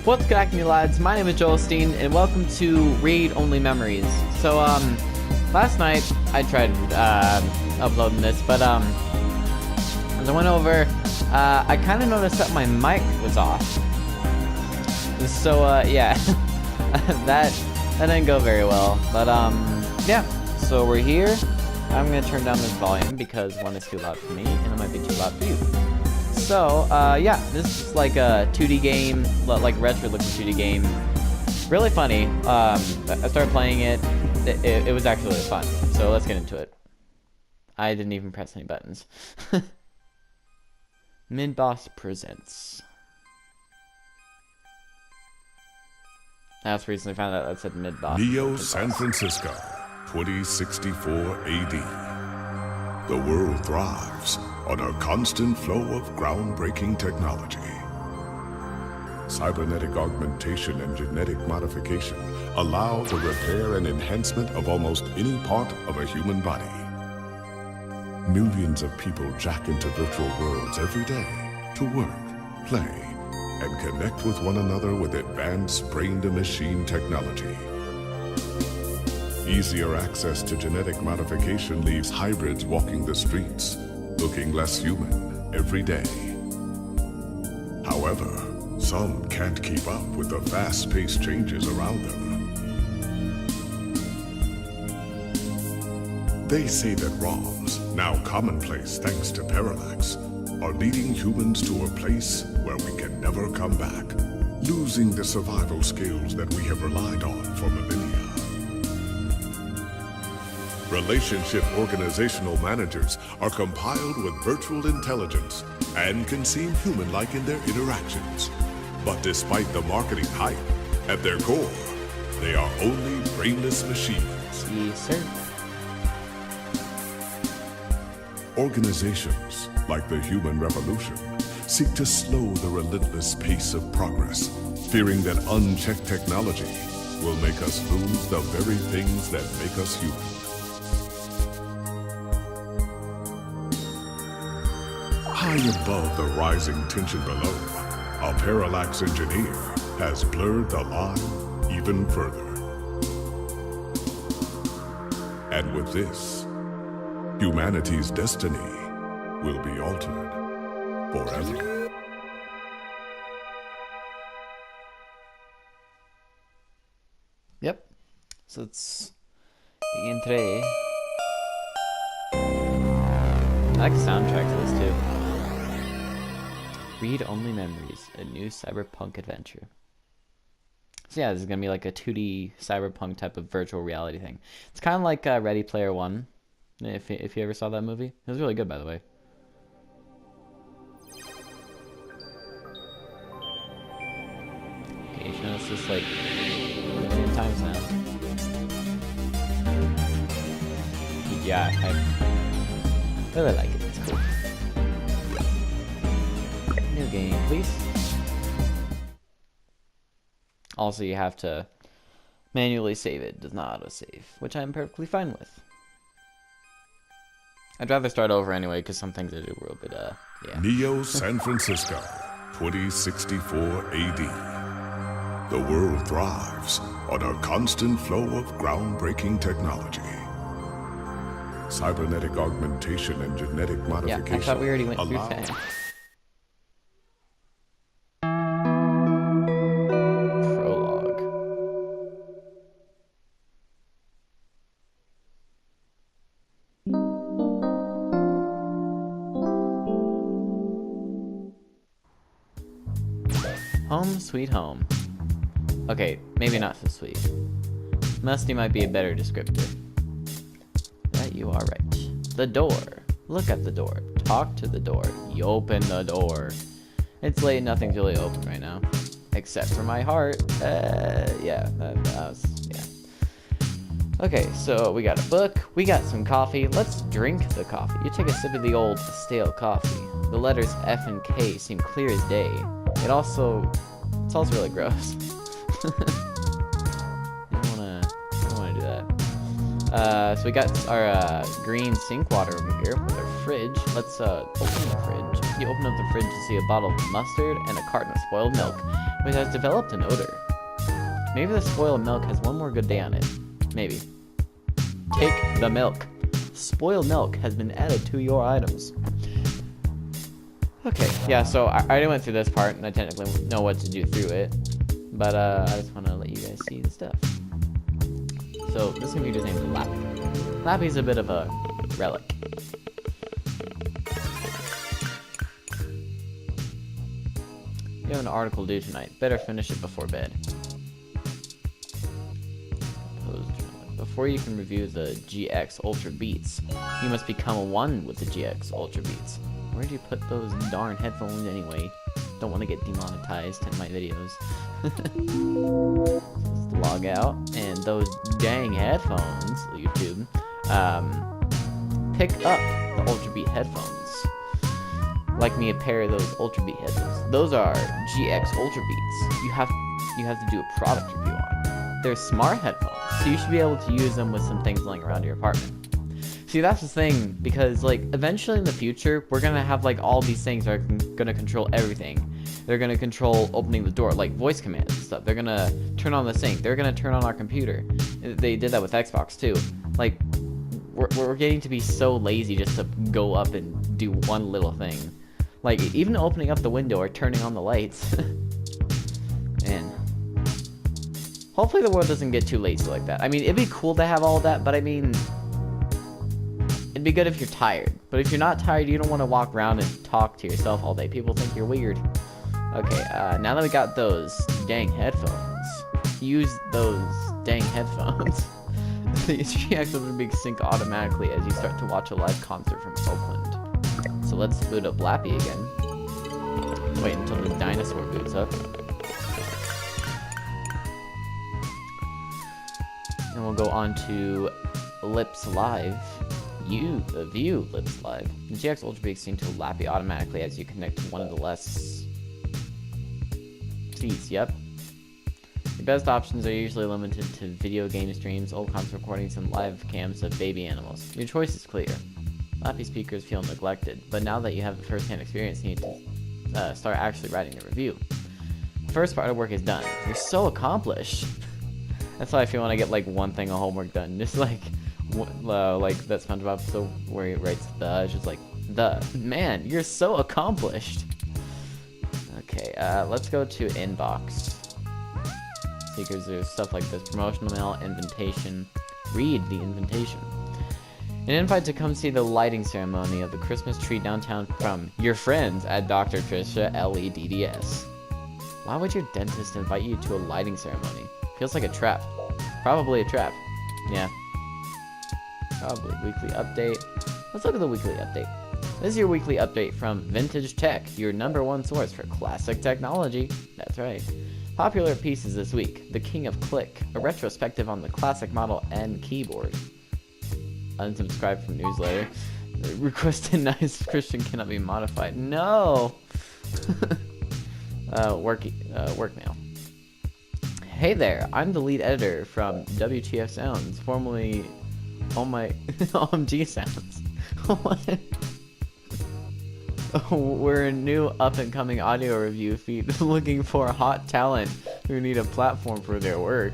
What's cracking, you lads? My name is Joelstein, and welcome to Read Only Memories. So, last night I tried uploading this, but as I went over, I kind of noticed that my mic was off. So, yeah, that didn't go very well. But yeah. So we're here. I'm gonna turn down this volume because one is too loud for me, and it might be too loud for you. So, yeah, this is like a 2D game, like retro-looking 2D game. Really funny. I started playing it. It was actually really fun. So let's get into it. I didn't even press any buttons. Midboss presents. I also recently found out that said Midboss. Neo San Francisco, 2064 AD. The world thrives on a constant flow of groundbreaking technology. Cybernetic augmentation and genetic modification allow the repair and enhancement of almost any part of a human body. Millions of people jack into virtual worlds every day to work, play, and connect with one another with advanced brain-to-machine technology. Easier access to genetic modification leaves hybrids walking the streets, looking less human every day. However, some can't keep up with the fast-paced changes around them. They say that ROMs, now commonplace thanks to Parallax, are leading humans to a place where we can never come back, losing the survival skills that we have relied on for millennia. Relationship organizational managers are compiled with virtual intelligence and can seem human-like in their interactions. But despite the marketing hype, at their core, they are only brainless machines. Yes, sir. Organizations, like the Human Revolution, seek to slow the relentless pace of progress, fearing that unchecked technology will make us lose the very things that make us human. High above the rising tension below, a Parallax engineer has blurred the line even further. And with this, humanity's destiny will be altered forever. Yep. So let's begin today. I like the soundtrack to this too. Read Only Memories, a new cyberpunk adventure. So yeah, this is gonna be like a 2D cyberpunk type of virtual reality thing. It's kind of like Ready Player One, if you ever saw that movie. It was really good, by the way. Okay, you notice this like a million times now. Yeah, I really like it. It's cool. New game, please. Also, you have to manually save it. It does not auto-save, which I'm perfectly fine with. I'd rather start over anyway, because some things I do were a bit, yeah. Neo San Francisco, 2064 AD. The world thrives on a constant flow of groundbreaking technology. Cybernetic augmentation and genetic modification. Yeah, I thought we already went through that. Prologue. Home sweet home. Okay, maybe not so sweet. Musty might be a better descriptor. That you are right. The door. Look at the door. Talk to the door. You open the door. It's late, nothing's really open right now. Except for my heart. Yeah, that was, yeah. Okay, so we got a book, we got some coffee. Let's drink the coffee. You take a sip of the old stale coffee. The letters F and K seem clear as day. It's also really gross. I don't wanna do that. So we got our green sink water over here with our fridge. Let's open the fridge. You open up the fridge to see a bottle of mustard and a carton of spoiled milk, which has developed an odor. Maybe the spoiled milk has one more good day on it. Maybe. Take the milk. Spoiled milk has been added to your items. Okay, yeah, so I already went through this part, and I technically know what to do through it. But I just want to let you guys see the stuff. So this computer's named Lappy. Lappy's a bit of a relic. You have an article due tonight. Better finish it before bed. Before you can review the GX Ultra Beats, you must become one with the GX Ultra Beats. Where'd you put those darn headphones anyway? Don't want to get demonetized in my videos. Let's log out. And those dang headphones, YouTube, pick up the Ultra Beat headphones. Like me a pair of those Ultra Beat headphones. Those are GX Ultra Beats. You have to do a product review on. They're smart headphones, so you should be able to use them with some things lying around your apartment. See, that's the thing, because, like, eventually in the future, we're gonna have, like, all these things that are gonna control everything. They're gonna control opening the door, like voice commands and stuff. They're gonna turn on the sink. They're gonna turn on our computer. They did that with Xbox, too. Like, we're getting to be so lazy just to go up and do one little thing. Like, even opening up the window or turning on the lights. Man. Hopefully the world doesn't get too lazy like that. I mean, it'd be cool to have all of that, but I mean... It'd be good if you're tired, but if you're not tired, you don't want to walk around and talk to yourself all day. People think you're weird. Okay, now that we got those dang headphones, use those dang headphones. The GX Ultra Big sync automatically as you start to watch a live concert from Oakland. So let's boot up Lappy again. Wait until the dinosaur boots up. And we'll go on to Lips Live. View Lips Live. The GX Ultra Beaks seem to Lappy automatically as you connect to one of the less seats. Yep. The best options are usually limited to video game streams, old concert recordings, and live cams of baby animals. Your choice is clear. Lappy speakers feel neglected, but now that you have the first-hand experience, you need to start actually writing a review. The first part of work is done. You're so accomplished. That's how I feel when I get like one thing of homework done. Just like that SpongeBob episode where he writes the, it's just like, the. Man, you're so accomplished. Okay, let's go to inbox. Seekers, there's stuff like this. Promotional mail, invitation. Read the invitation. An invite to come see the lighting ceremony of the Christmas tree downtown from your friends at Dr. Trisha LEDDS. Why would your dentist invite you to a lighting ceremony? Feels like a trap. Probably a trap. Yeah. Probably. Weekly update. Let's look at the weekly update. This is your weekly update from Vintage Tech, your #1 source for classic technology. That's right. Popular pieces this week. The King of Click, a retrospective on the classic Model N keyboard. Unsubscribe from newsletter. Requested nice Christian cannot be modified. No! Work mail. Hey there, I'm the lead editor from WTF Sounds, formerly OMG Sounds. We're a new up-and-coming audio review feed looking for hot talent who need a platform for their work.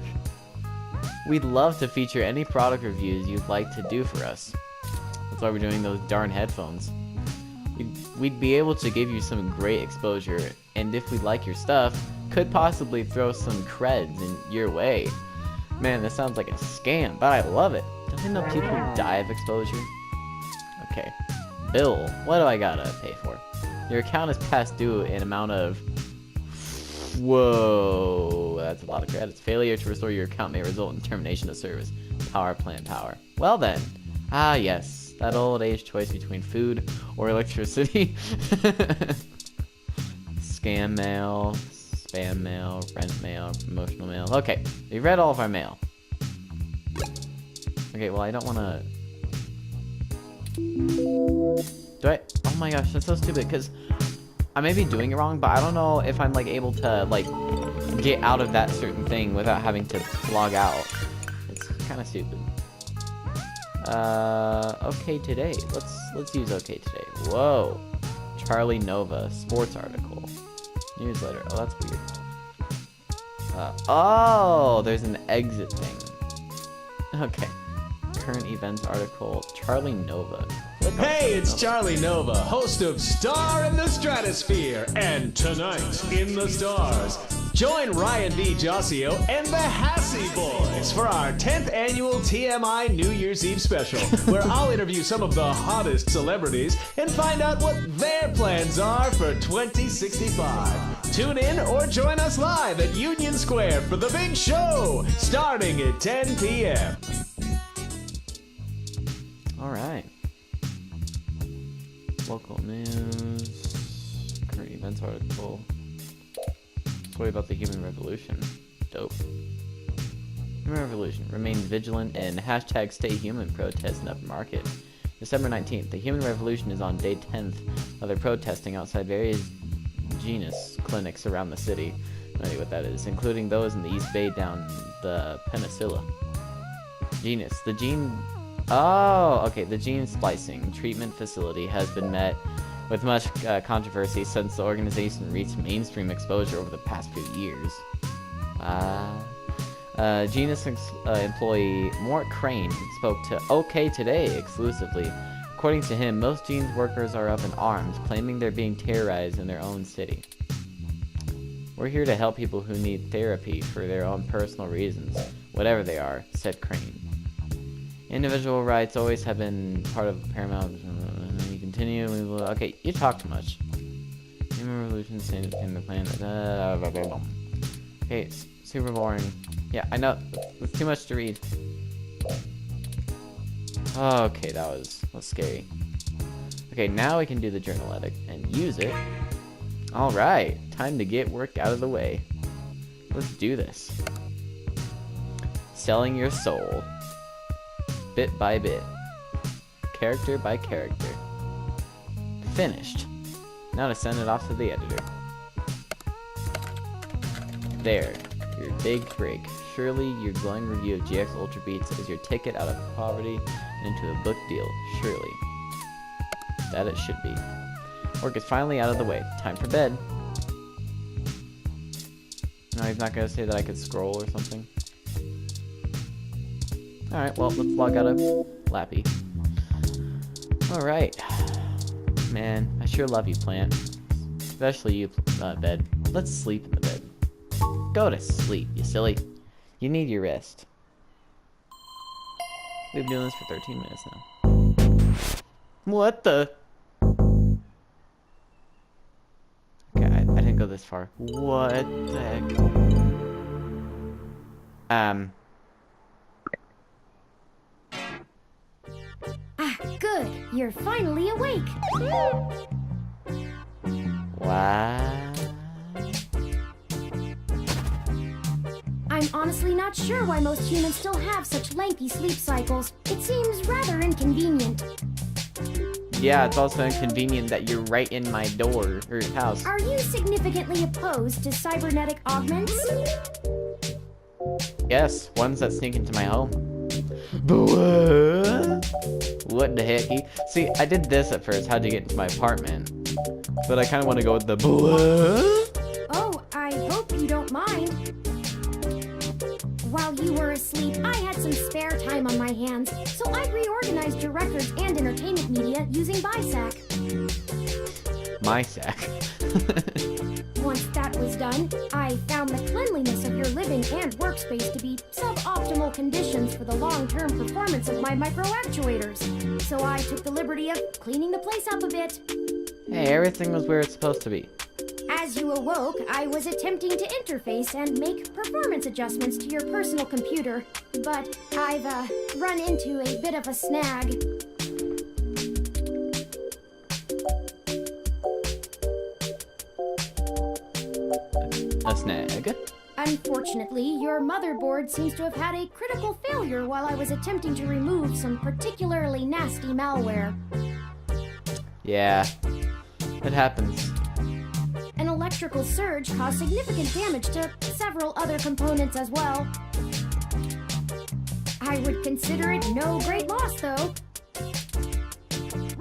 We'd love to feature any product reviews you'd like to do for us. That's why we're doing those darn headphones. We'd be able to give you some great exposure, and if we like your stuff, could possibly throw some creds in your way. Man, this sounds like a scam, but I love it. Don't you know people die of exposure? Okay. Bill, what do I gotta pay for? Your account is past due an amount of... Whoa, that's a lot of credits. Failure to restore your account may result in termination of service. Power plant power. Well then. Ah yes, that old age choice between food or electricity. Scam mail, spam mail, rent mail, promotional mail. Okay, we've read all of our mail. Okay, well I don't wanna... Do I? Oh my gosh, that's so stupid, because I may be doing it wrong, but I don't know if I'm, like, able to, like, get out of that certain thing without having to log out. It's kind of stupid. Okay today. Let's use okay today. Whoa. Charlie Nova sports article. Newsletter. Oh, that's weird. Oh, there's an exit thing. Okay. Current events article. Charlie Nova. Hey, it's Charlie Nova, host of Star in the Stratosphere and Tonight in the Stars. Join Ryan V. Josio and the Hassy Boys for our 10th annual TMI New Year's Eve special, where I'll interview some of the hottest celebrities and find out what their plans are for 2065. Tune in or join us live at Union Square for the big show, starting at 10 p.m. All right. Local news. Current events article. Story about the human revolution. Dope. Human revolution. Remain vigilant and hashtag stay human protest in upper market. December 19th. The human revolution is on day 10th of their protesting outside various genus clinics around the city. I don't know what that is. Including those in the East Bay down the Peninsula. Genus. The gene... Oh, okay. The gene splicing treatment facility has been met with much controversy since the organization reached mainstream exposure over the past few years. Genus employee Mort Crane spoke to OK Today exclusively. According to him, most Gene's workers are up in arms, claiming they're being terrorized in their own city. We're here to help people who need therapy for their own personal reasons, whatever they are, said Crane. Individual rights always have been part of paramount. You continue. Okay, you talk too much. Human revolution, standard in the plan. Okay, super boring. Yeah, I know. It's too much to read. Okay, that was scary. Okay, now we can do the journal edit and use it. All right, time to get work out of the way. Let's do this. Selling your soul. Bit by bit. Character by character. Finished. Now to send it off to the editor. There. Your big break. Surely your glowing review of GX Ultra Beats is your ticket out of poverty and into a book deal. Surely. That it should be. Work is finally out of the way. Time for bed. No, he's not gonna say that I could scroll or something. Alright, well, let's log out of Lappy. Alright. Man, I sure love you, plant. Especially you, bed. Let's sleep in the bed. Go to sleep, you silly. You need your rest. We've been doing this for 13 minutes now. What the? Okay, I didn't go this far. What the heck? Good. You're finally awake. What? I'm honestly not sure why most humans still have such lengthy sleep cycles. It seems rather inconvenient. Yeah, it's also inconvenient that you're right in my door, or house. Are you significantly opposed to cybernetic augments? Yes, ones that sneak into my home. What the hecky? See, I did this at first, how to get into my apartment. But I kind of want to go with the Oh, I hope you don't mind. While you were asleep, I had some spare time on my hands, so I reorganized your records and entertainment media using BISAC. My sack. Once that was done, I found the cleanliness of your living and workspace to be suboptimal conditions for the long-term performance of my micro-actuators. So I took the liberty of cleaning the place up a bit. Hey, everything was where it's supposed to be. As you awoke, I was attempting to interface and make performance adjustments to your personal computer, but I've run into a bit of a snag. A snag? Unfortunately, your motherboard seems to have had a critical failure while I was attempting to remove some particularly nasty malware. Yeah, it happens. An electrical surge caused significant damage to several other components as well. I would consider it no great loss, though.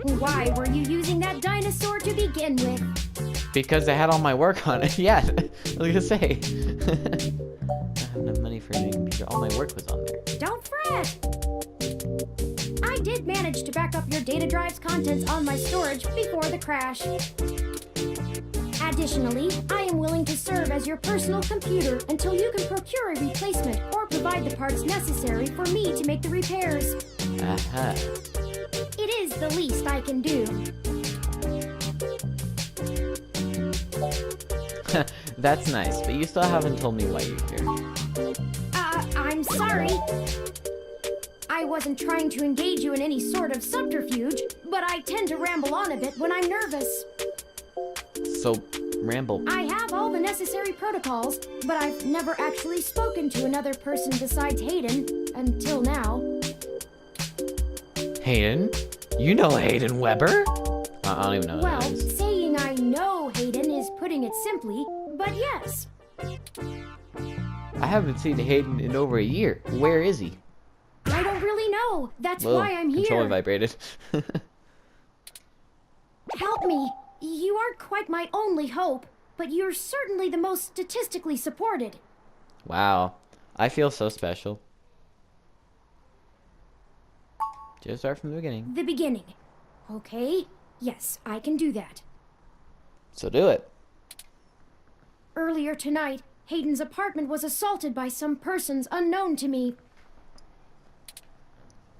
Why were you using that dinosaur to begin with? Because I had all my work on it. Yeah, I was gonna say. I have enough money for a new computer. All my work was on there. Don't fret! I did manage to back up your data drive's contents on my storage before the crash. Additionally, I am willing to serve as your personal computer until you can procure a replacement or provide the parts necessary for me to make the repairs. Aha. It is the least I can do. That's nice, but you still haven't told me why you're here. I'm sorry. I wasn't trying to engage you in any sort of subterfuge, but I tend to ramble on a bit when I'm nervous. So, ramble. I have all the necessary protocols, but I've never actually spoken to another person besides Hayden, until now. Hayden? You know Hayden Weber? I don't even know who Well, that is. saying I know Hayden is putting it simply, but yes. I haven't seen Hayden in over a year. Where is he? I don't really know. That's Whoa, why I'm controller here. vibrated. Help me. You aren't quite my only hope, but you're certainly the most statistically supported. Wow. I feel so special. Just start from the beginning. The beginning. Okay, yes, I can do that. So do it. Earlier tonight, Hayden's apartment was assaulted by some persons unknown to me.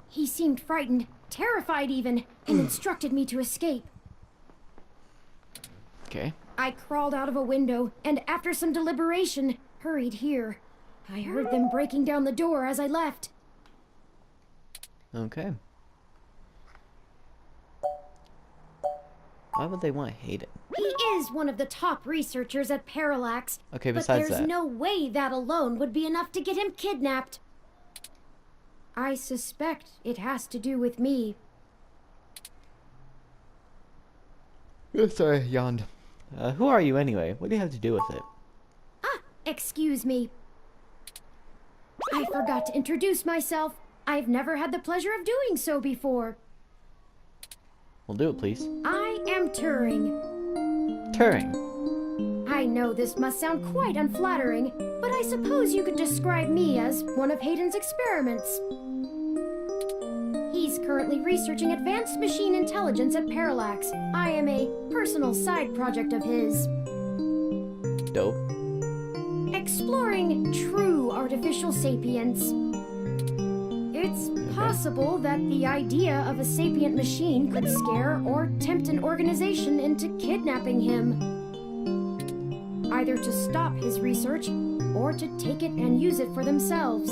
He seemed frightened, terrified even, and instructed me to escape. Okay. I crawled out of a window, and after some deliberation, hurried here. I heard them breaking down the door as I left. Okay. Why would they want Hayden? He is one of the top researchers at Parallax. Okay, but besides there's that. no way that alone would be enough to get him kidnapped. I suspect it has to do with me. Sorry, yawned. Who are you anyway? What do you have to do with it? Excuse me. I forgot to introduce myself. I've never had the pleasure of doing so before. Well, do it, please. I am Turing. Turing. I know this must sound quite unflattering, but I suppose you could describe me as one of Hayden's experiments. He's currently researching advanced machine intelligence at Parallax. I am a personal side project of his. Dope. Exploring true artificial sapience. It's possible that the idea of a sapient machine could scare or tempt an organization into kidnapping him. Either to stop his research, or to take it and use it for themselves.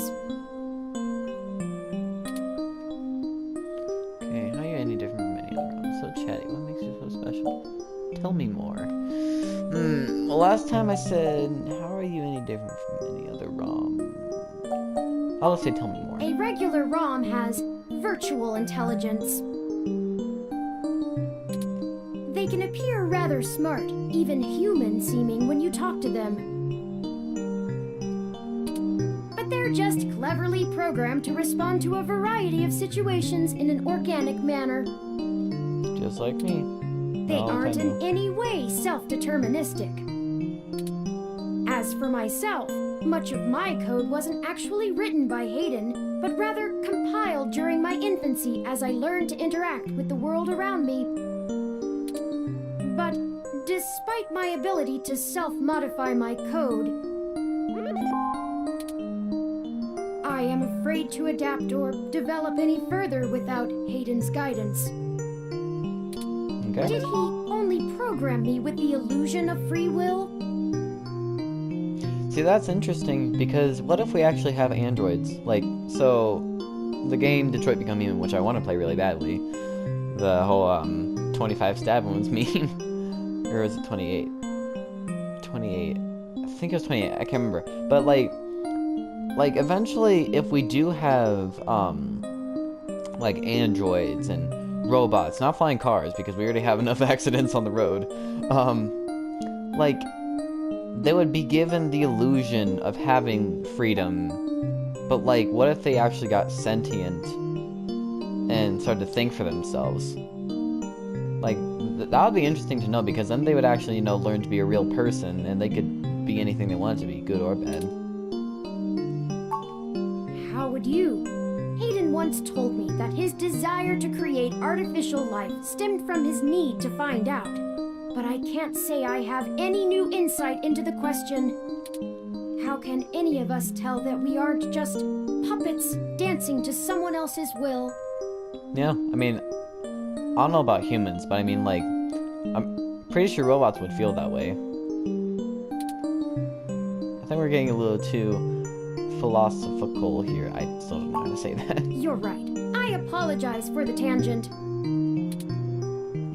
Okay, how are you any different from any other ROM? So chatty, what makes you so special? Tell me more. Well, last time I said, how are you any different from any other ROM? I'll just say tell me more. A regular ROM has virtual intelligence. They can appear rather smart, even human-seeming when you talk to them. But they're just cleverly programmed to respond to a variety of situations in an organic manner. Just like me. They Oh, aren't okay. in any way self-deterministic. As for myself, much of my code wasn't actually written by Hayden, but rather compiled during my infancy as I learned to interact with the world around me. But despite my ability to self-modify my code, I am afraid to adapt or develop any further without Hayden's guidance. Okay. Did he only program me with the illusion of free will? See, that's interesting, because what if we actually have androids? Like, so, the game Detroit Become Human, which I want to play really badly, the whole, 25 stab wounds meme, or was it 28? 28. I think it was 28, I can't remember. But, like, eventually, if we do have, like, androids and robots, not flying cars, because we already have enough accidents on the road, like, they would be given the illusion of having freedom, but like, what if they actually got sentient and started to think for themselves? Like, that would be interesting to know, because then they would actually, learn to be a real person, and they could be anything they wanted to be, good or bad. How would you? Hayden once told me that his desire to create artificial life stemmed from his need to find out. But I can't say I have any new insight into the question. How can any of us tell that we aren't just puppets dancing to someone else's will? Yeah, I mean, I don't know about humans, but I mean, like, I'm pretty sure robots would feel that way. I think we're getting a little too philosophical here. I still don't know how to say that. You're right. I apologize for the tangent.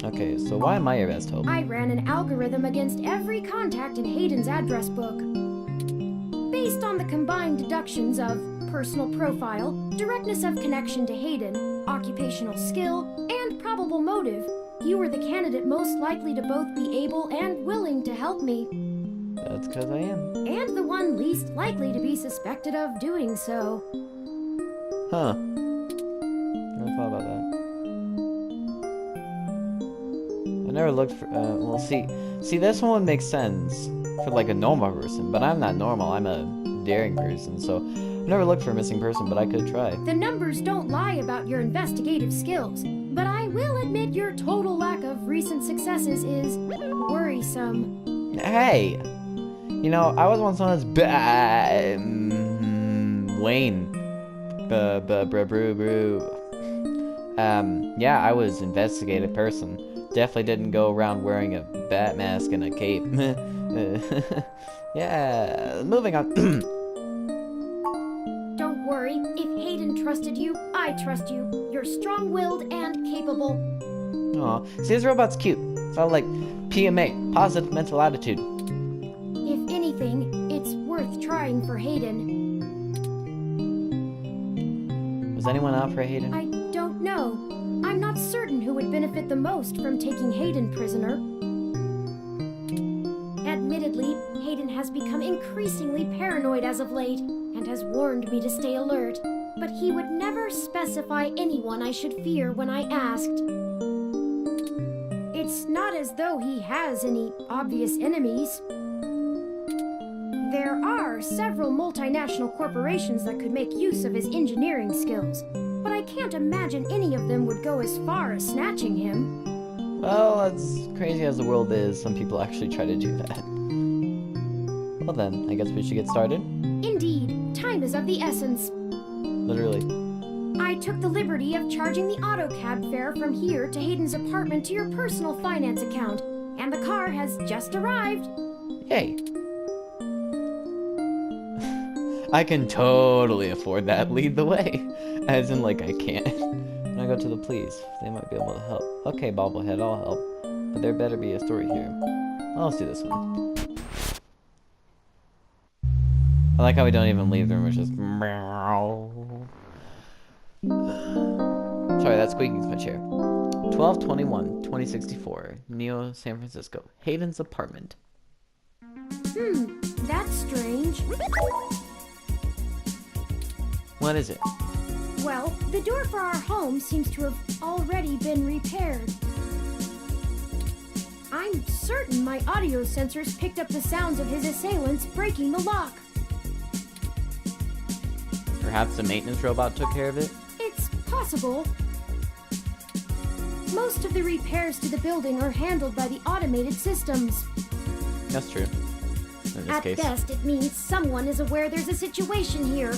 Okay, so why am I your best hope? I ran an algorithm against every contact in Hayden's address book. Based on the combined deductions of personal profile, directness of connection to Hayden, occupational skill, and probable motive, you were the candidate most likely to both be able and willing to help me. That's because I am. And the one least likely to be suspected of doing so. Huh. Never thought about that. I never looked for, well, see, this one would make sense for, like, a normal person, but I'm not normal, I'm a daring person, so I've never looked for a missing person, but I could try. The numbers don't lie about your investigative skills, but I will admit your total lack of recent successes is worrisome. Hey! I was once known as Wayne. Yeah, I was investigative person. Definitely didn't go around wearing a bat mask and a cape. Yeah, moving on. Don't worry, if Hayden trusted you, I trust you. You're strong-willed and capable. Aw, see, this robot's cute. Sound like PMA, positive mental attitude. If anything, it's worth trying for Hayden. Was anyone out for Hayden? I don't know. I'm not certain who would benefit the most from taking Hayden prisoner. Admittedly, Hayden has become increasingly paranoid as of late, and has warned me to stay alert, but he would never specify anyone I should fear when I asked. It's not as though he has any obvious enemies. There are several multinational corporations that could make use of his engineering skills, but I can't imagine any of them would go as far as snatching him. Well, as crazy as the world is, some people actually try to do that. Well then, I guess we should get started. Indeed, time is of the essence. Literally. I took the liberty of charging the auto cab fare from here to Hayden's apartment to your personal finance account, and the car has just arrived. Yay. I can totally afford that. Lead the way. As in, like, I can't. When I go to the police, they might be able to help. Okay, bobblehead, I'll help. But there better be a story here. Let's do this one. I like how we don't even leave the room, it's just meow. Sorry, that squeaking's my chair. 12/21/2064, Neo, San Francisco. Hayden's apartment. That's strange. What is it? Well, the door for our home seems to have already been repaired. I'm certain my audio sensors picked up the sounds of his assailants breaking the lock. Perhaps the maintenance robot took care of it? It's possible. Most of the repairs to the building are handled by the automated systems. That's true. In this At case. best, it means someone is aware there's a situation here.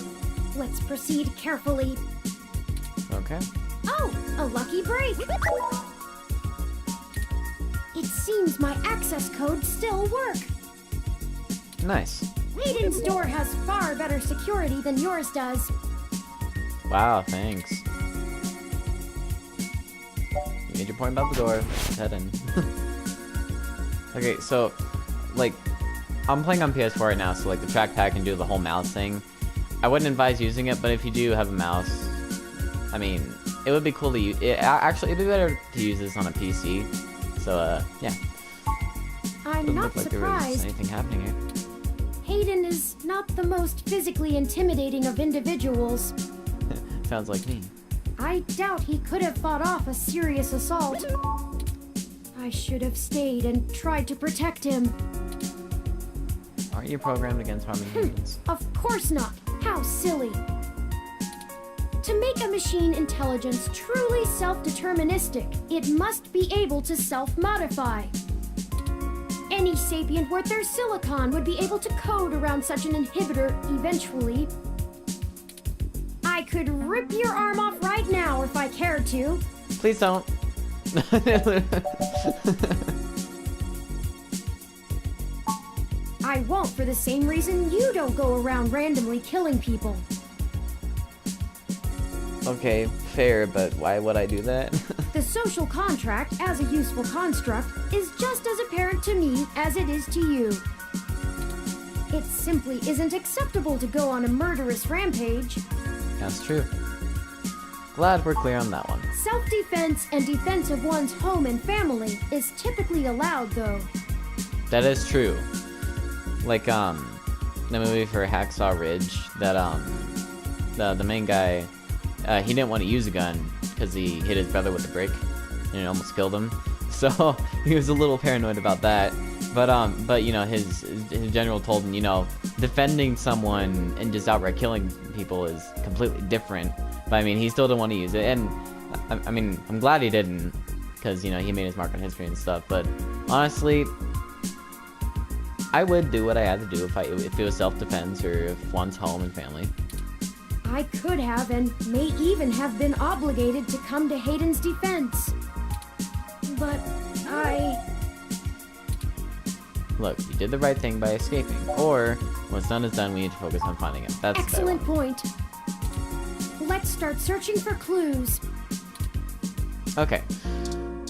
Let's proceed carefully. Okay. Oh, a lucky break! It seems my access codes still work. Nice. Hayden's door has far better security than yours does. Wow, thanks. You made your point about the door. Let's head in. Okay, so, like, I'm playing on PS4 right now, so, like, the trackpad can do the whole mouse thing. I wouldn't advise using it, but if you do have a mouse, I mean, it would be cool to use. Actually, it'd be better to use this on a PC. So, yeah. I'm Doesn't not look like there was surprised. anything happening here. Hayden is not the most physically intimidating of individuals. Sounds like me. I doubt he could have fought off a serious assault. I should have stayed and tried to protect him. Aren't you programmed against harming humans? Of course not. How silly. To make a machine intelligence truly self-deterministic, it must be able to self-modify. Any sapient worth their silicon would be able to code around such an inhibitor eventually. I could rip your arm off right now if I cared to. Please don't. I won't for the same reason you don't go around randomly killing people. Okay, fair, but why would I do that? The social contract, as a useful construct, is just as apparent to me as it is to you. It simply isn't acceptable to go on a murderous rampage. That's true. Glad we're clear on that one. Self-defense and defense of one's home and family is typically allowed, though. That is true. Like, the movie for Hacksaw Ridge, that, the main guy, he didn't want to use a gun because he hit his brother with a brick and it almost killed him. So he was a little paranoid about that. But you know, his general told him, you know, defending someone and just outright killing people is completely different. But I mean, he still didn't want to use it, and I mean, I'm glad he didn't, because you know he made his mark on history and stuff. But honestly, I would do what I had to do if it was self-defense or if one's home and family. I could have and may even have been obligated to come to Hayden's defense. But Look, you did the right thing by escaping. Or, what's done is done, we need to focus on finding him. That's excellent point. Let's start searching for clues. Okay.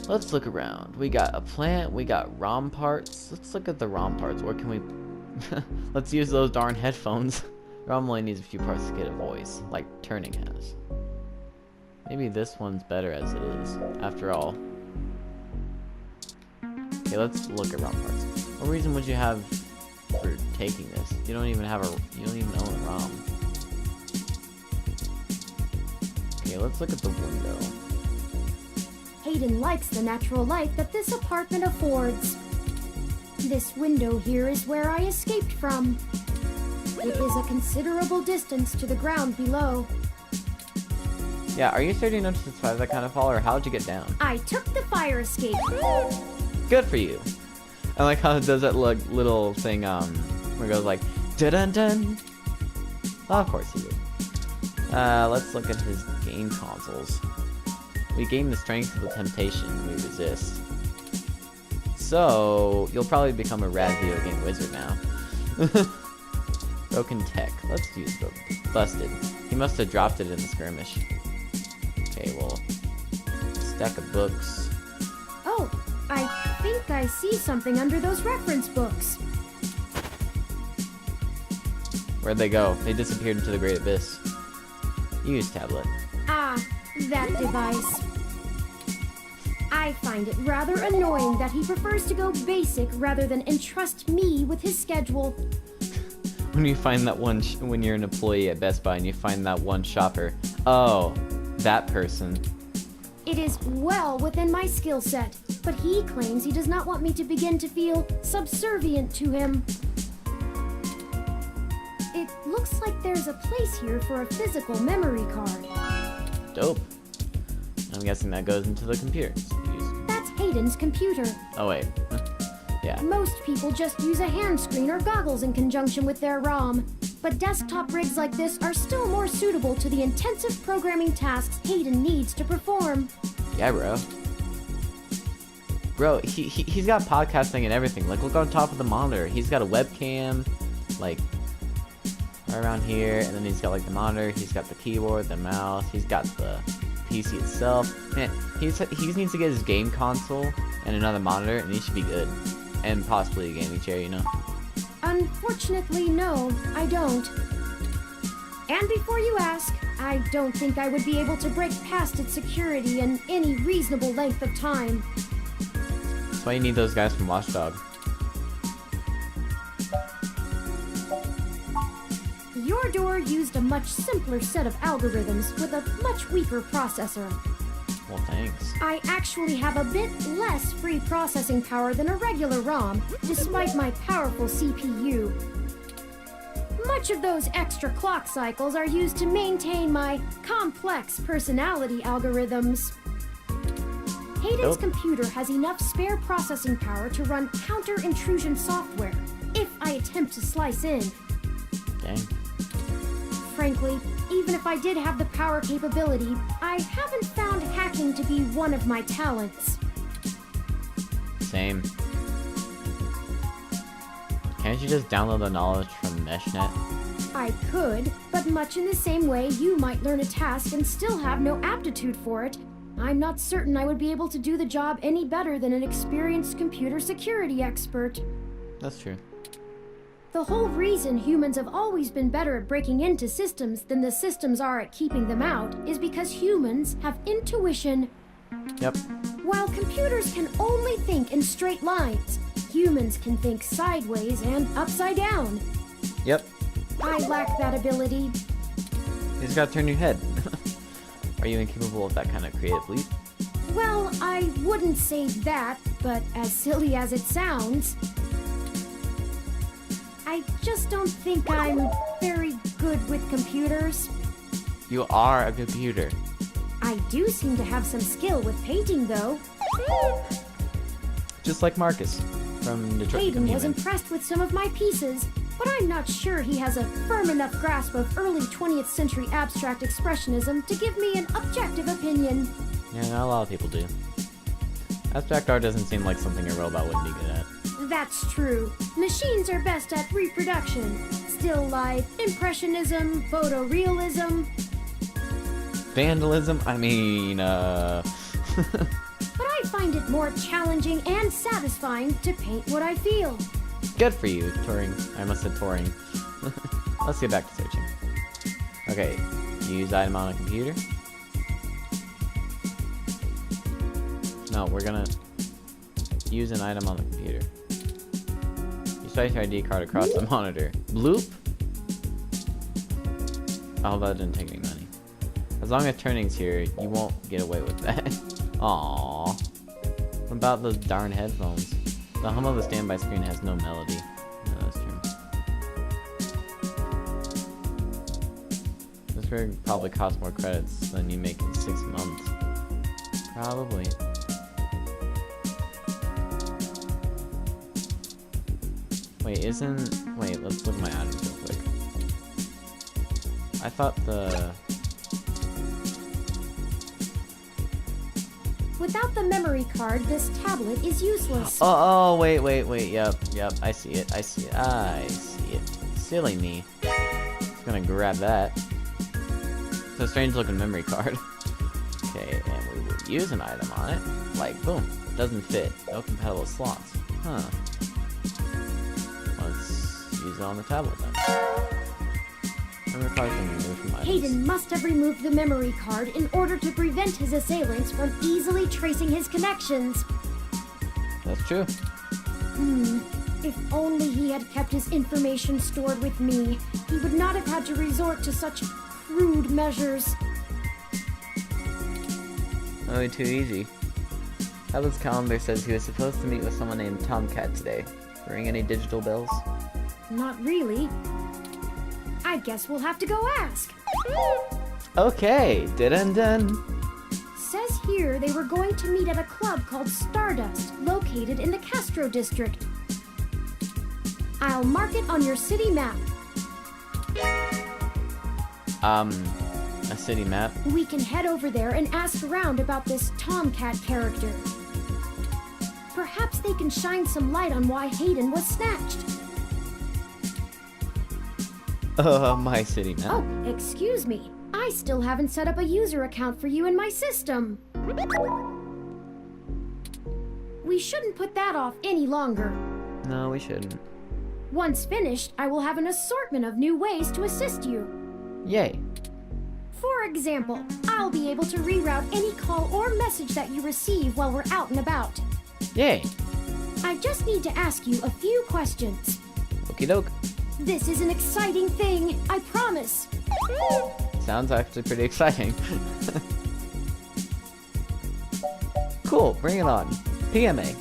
Let's look around. We got a plant, we got ROM parts. Let's look at the ROM parts. Where can we... Let's use those darn headphones. ROM only needs a few parts to get a voice, like Turning has. Maybe this one's better as it is, after all. Okay, let's look at ROM parts. What reason would you have for taking this? You don't even own a ROM. Okay, let's look at the window. Hayden likes the natural light that this apartment affords. This window here is where I escaped from. It is a considerable distance to the ground below. Yeah, are you starting to survive that kind of fall, or how'd you get down? I took the fire escape. Good for you. I like how it does that little thing, where it goes like, dun-dun-dun. Well, of course you do. Let's look at his game consoles. We gain the strength of the temptation we resist. So, you'll probably become a rad video game wizard now. Broken tech. Let's use the busted. He must have dropped it in the skirmish. Okay, well, stack of books. Oh, I think I see something under those reference books. Where'd they go? They disappeared into the great abyss. Use tablet. Ah, that device. I find it rather annoying that he prefers to go basic rather than entrust me with his schedule. When you find that one, when you're an employee at Best Buy and you find that one shopper, oh, that person. It is well within my skill set, but he claims he does not want me to begin to feel subservient to him. It looks like there's a place here for a physical memory card. Dope. I'm guessing that goes into the computer. That's Hayden's computer. Oh wait. Yeah. Most people just use a hand screen or goggles in conjunction with their ROM, but desktop rigs like this are still more suitable to the intensive programming tasks Hayden needs to perform. Yeah, bro. Bro, he's got podcasting and everything. Like, look on top of the monitor. He's got a webcam, like, right around here, and then he's got, like, the monitor. He's got the keyboard, the mouse. He's got the PC itself. Man, he needs to get his game console and another monitor, and he should be good. And possibly a gaming chair, you know? Unfortunately, no, I don't. And before you ask, I don't think I would be able to break past its security in any reasonable length of time. That's why you need those guys from Watchdog. Your door used a much simpler set of algorithms with a much weaker processor. Well, thanks. I actually have a bit less free processing power than a regular ROM, despite my powerful CPU. Much of those extra clock cycles are used to maintain my complex personality algorithms. Hayden's computer has enough spare processing power to run counter-intrusion software, if I attempt to slice in. Dang. Frankly, even if I did have the power capability, I haven't found hacking to be one of my talents. Same. Can't you just download the knowledge from MeshNet? I could, but much in the same way you might learn a task and still have no aptitude for it, I'm not certain I would be able to do the job any better than an experienced computer security expert. That's true. The whole reason humans have always been better at breaking into systems than the systems are at keeping them out is because humans have intuition. Yep. While computers can only think in straight lines, humans can think sideways and upside down. Yep. I lack that ability. You just gotta turn your head. Are you incapable of that kind of creative leap? Well, I wouldn't say that, but as silly as it sounds, I just don't think I'm very good with computers. You are a computer. I do seem to have some skill with painting, though. Just like Marcus from Detroit. Hayden Become was Human. impressed with some of my pieces, but I'm not sure he has a firm enough grasp of early 20th century abstract expressionism to give me an objective opinion. Yeah, not a lot of people do. Abstract art doesn't seem like something a robot would be good at. That's true. Machines are best at reproduction. Still life, impressionism, photorealism. Vandalism? I mean, But I find it more challenging and satisfying to paint what I feel. Good for you, Turing. I almost said Turing. Let's get back to searching. Okay, use item on a computer. No, we're gonna use an item on the computer. You swipe your ID card across the monitor. Bloop? Oh, that didn't take any money. As long as turning's here, you won't get away with that. Aww. What about those darn headphones? The hum of the standby screen has no melody. No, that's true. This would probably cost more credits than you make in 6 months. Probably. Wait, let's look at my items real quick. I thought Without the memory card, this tablet is useless. Oh, wait, yep, I see it. Silly me. Just gonna grab that. It's a strange looking memory card. Okay, and we would use an item on it. Like, boom, doesn't fit. No compatible slots. Huh. Let's use it on the tablet then. Memory card can be removed from items. Hayden must have removed the memory card in order to prevent his assailants from easily tracing his connections. That's true. If only he had kept his information stored with me, he would not have had to resort to such crude measures. Only too easy. Tablet's calendar says he was supposed to meet with someone named Tomcat today. Ring any digital bells? Not really. I guess we'll have to go ask. Okay, dun. Says here they were going to meet at a club called Stardust, located in the Castro district. I'll mark it on your city map. A city map. We can head over there and ask around about this Tomcat character. Perhaps they can shine some light on why Hayden was snatched. My city map. Oh, excuse me. I still haven't set up a user account for you in my system. We shouldn't put that off any longer. No, we shouldn't. Once finished, I will have an assortment of new ways to assist you. Yay. For example, I'll be able to reroute any call or message that you receive while we're out and about. Yay. I just need to ask you a few questions. Okie doke. This is an exciting thing, I promise. Sounds actually pretty exciting. Cool, bring it on. PMA.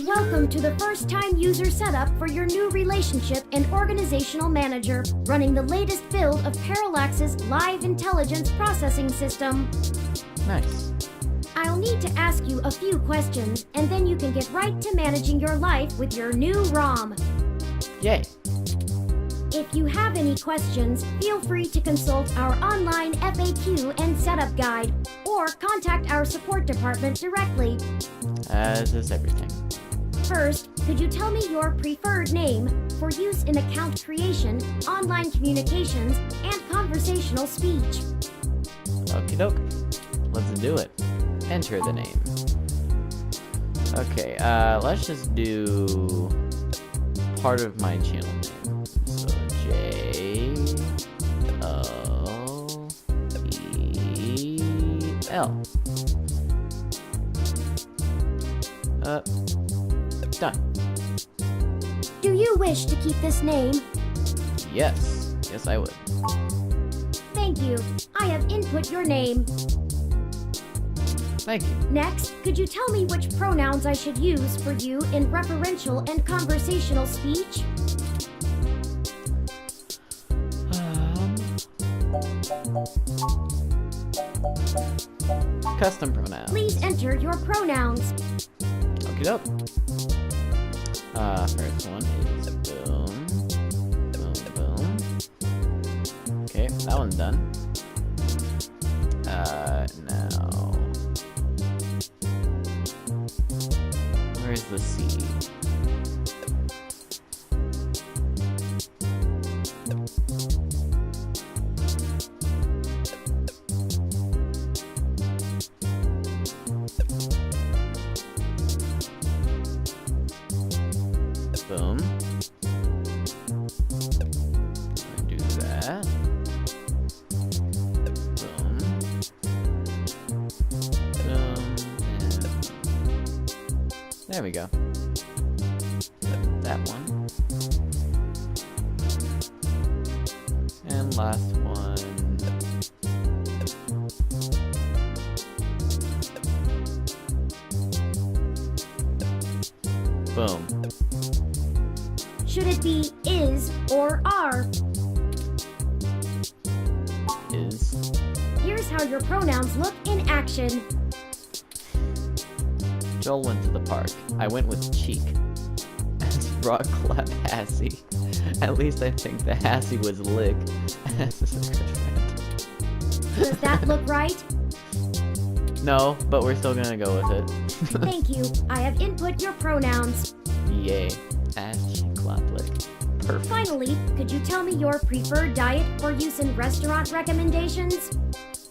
Welcome to the first-time user setup for your new relationship and organizational manager, running the latest build of Parallax's live intelligence processing system. Nice. I'll need to ask you a few questions, and then you can get right to managing your life with your new ROM. Yay. If you have any questions, feel free to consult our online FAQ and setup guide, or contact our support department directly. As is everything. First, could you tell me your preferred name for use in account creation, online communications, and conversational speech? Okie doke. Let's do it. Enter the name. Okay, let's just do part of my channel name. So Joel. Done. Do you wish to keep this name? Yes. Yes, I would. Thank you. I have input your name. Thank you. Next, could you tell me which pronouns I should use for you in referential and conversational speech? Custom pronouns. Please enter your pronouns. Okie doke. First one is boom. Boom, boom. Okay, that one's done. Now. Where's the C? Boom. Do that. Boom. Boom. And there we go. That one. And last one. Boom. Should it be is or are? Is. Here's how your pronouns look in action. Joel went to the park. I went with Cheek. As Rock Clap Hassie. At least I think the Hassie was Lick. As a secret friend. Does that look right? No, but we're still gonna go with it. Thank you. I have input your pronouns. Yay. Ass Cheek Clap Lick. Perfect. Finally, could you tell me your preferred diet for use in restaurant recommendations?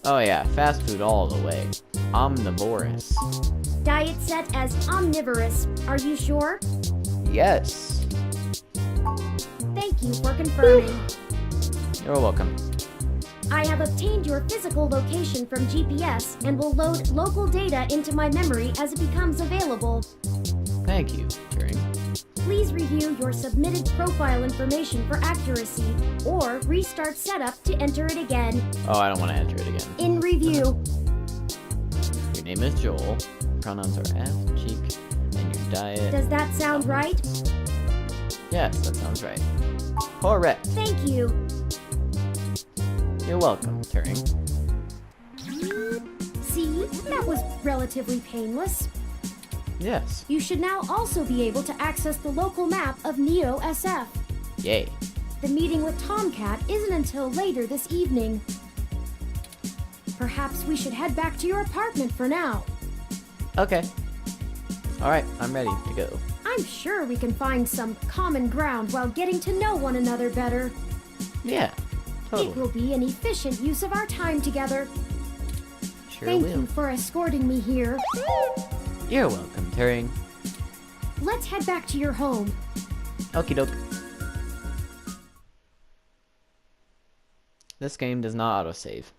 Oh yeah, fast food all the way. Omnivorous. Diet set as omnivorous. Are you sure? Yes. Thank you for confirming. You're welcome. I have obtained your physical location from GPS and will load local data into my memory as it becomes available. Thank you, Turing. Please review your submitted profile information for accuracy, or restart setup to enter it again. Oh, I don't want to enter it again. In review. Your name is Joel. Pronouns are ass, cheek, and your diet. Does that sound right? Yes, that sounds right. Correct. Thank you. You're welcome, Turing. See, that was relatively painless. Yes. You should now also be able to access the local map of Neo SF. Yay. The meeting with Tomcat isn't until later this evening. Perhaps we should head back to your apartment for now. Okay. Alright, I'm ready to go. I'm sure we can find some common ground while getting to know one another better. Yeah, It totally. will be an efficient use of our time together. Sure Thank will. you for escorting me here. You're welcome, Turing. Let's head back to your home. Okie doke. This game does not autosave.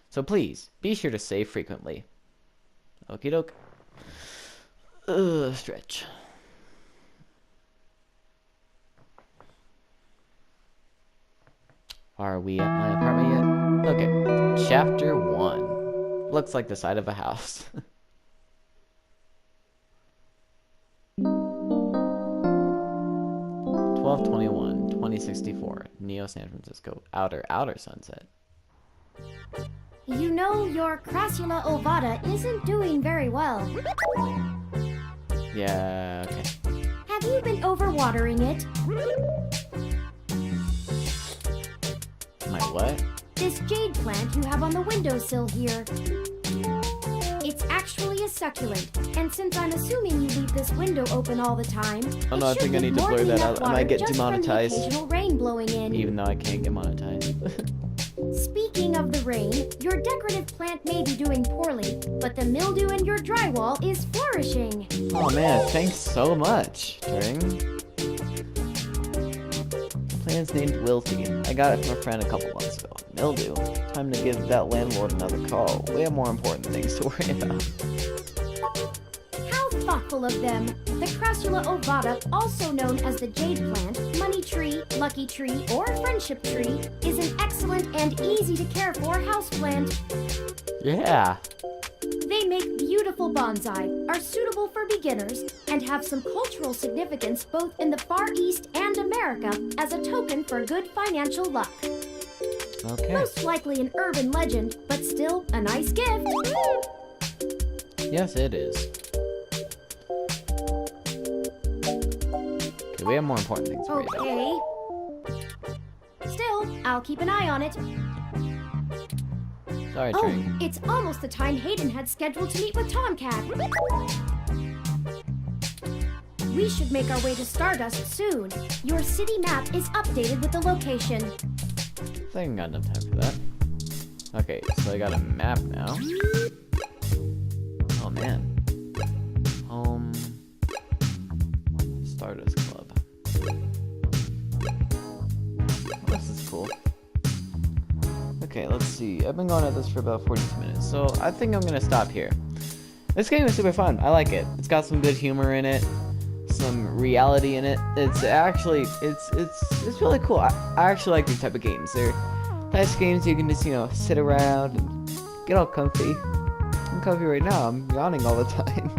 So please, be sure to save frequently. Okie doke. Stretch. Are we at my apartment yet? Okay. Chapter 1. looks like the side of a house. 12/21/2064, Neo San Francisco, outer sunset. You know, your Crassula ovata isn't doing very well. Yeah, okay. Have you been overwatering it? My what? This jade plant you have on the windowsill here. It's actually a succulent, and since I'm assuming you leave this window open all the time, Oh no, I think I need to blur that out. I might get demonetized. Occasional rain blowing in. Even though I can't get monetized. Speaking of the rain, your decorative plant may be doing poorly, but the mildew in your drywall is flourishing. Oh man, thanks so much, Turing. The plant's named Wilty. I got it from a friend a couple months ago. Mildew. Time to give that landlord another call. We have more important things to worry about. How thoughtful of them. The Crassula ovata, also known as the jade plant, money tree, lucky tree, or friendship tree, is an excellent and easy to care for houseplant. Yeah. They make beautiful bonsai, are suitable for beginners, and have some cultural significance both in the Far East and America as a token for good financial luck. Okay. Most likely an urban legend, but still a nice gift. Yes, it is. Okay, we have more important things to worry about. Okay. Still, I'll keep an eye on it. Sorry, Oh, Turing. it's almost the time Hayden had scheduled to meet with Tomcat. We should make our way to Stardust soon. Your city map is updated with the location. I think I got enough time for that. Okay, so I got a map now. Oh man. Stardust Club. Oh, this is cool. Okay, let's see. I've been going at this for about 42 minutes, so I think I'm gonna stop here. This game is super fun. I like it. It's got some good humor in it, some reality in it. It's actually it's really cool. I actually like these type of games. They're nice games you can just, you know, sit around and get all comfy. I'm comfy right now. I'm yawning all the time.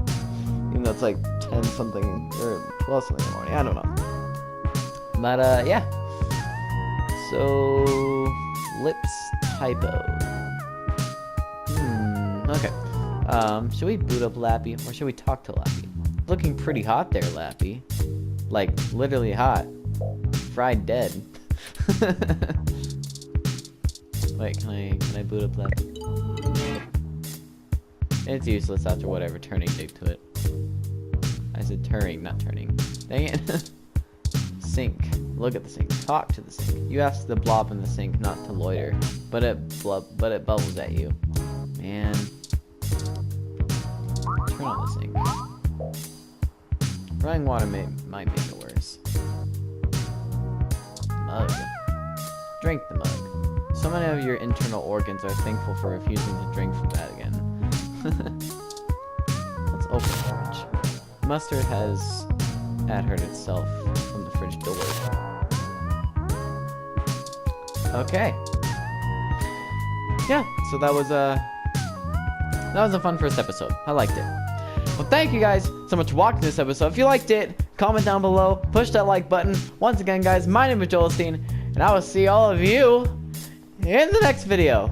Even though it's like 10 something or 12 something in the morning. I don't know. But yeah. So lips typo. Okay. Should we boot up Lappy or should we talk to Lappy? Looking pretty hot there, Lappy. Like literally hot. Fried dead. Wait, can I boot up Lappy? It's useless after whatever turning did to it. I said turning, not turning. Dang it. Sink. Look at the sink. Talk to the sink. You ask the blob in the sink not to loiter, but it bubbles at you. Man. Turn on the sink. Running water might make it worse. Mug. Drink the mug. So many of your internal organs are thankful for refusing to drink from that again. Let's open the fridge. Mustard has adhered itself from the fridge door. Okay. Yeah, so that was a fun first episode. I liked it. Well, thank you guys so much for watching this episode. If you liked it, comment down below, push that like button. Once again, guys, my name is Joelstein, and I will see all of you in the next video.